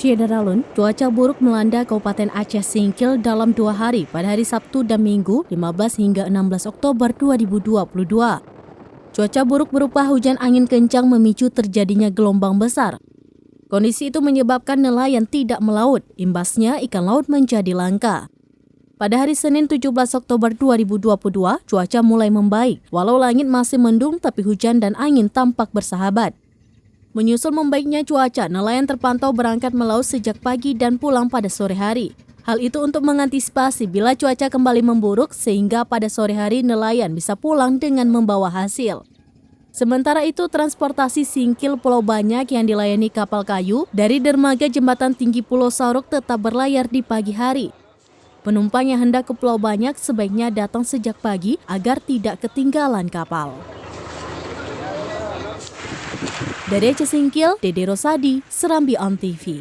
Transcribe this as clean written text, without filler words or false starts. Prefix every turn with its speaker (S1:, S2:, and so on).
S1: Syederalun, cuaca buruk melanda Kabupaten Aceh Singkil dalam 2 hari pada hari Sabtu dan Minggu 15 hingga 16 Oktober 2022. Cuaca buruk berupa hujan angin kencang memicu terjadinya gelombang besar. Kondisi itu menyebabkan nelayan tidak melaut, imbasnya ikan laut menjadi langka. Pada hari Senin 17 Oktober 2022, cuaca mulai membaik, walau langit masih mendung tapi hujan dan angin tampak bersahabat. Menyusul membaiknya cuaca, nelayan terpantau berangkat melaut sejak pagi dan pulang pada sore hari. Hal itu untuk mengantisipasi bila cuaca kembali memburuk sehingga pada sore hari nelayan bisa pulang dengan membawa hasil. Sementara itu, transportasi Singkil Pulau Banyak yang dilayani kapal kayu dari dermaga Jembatan Tinggi Pulau Sauruk tetap berlayar di pagi hari. Penumpang yang hendak ke Pulau Banyak sebaiknya datang sejak pagi agar tidak ketinggalan kapal. Dari Aceh Singkil, Dede Rosadi, Serambi On TV.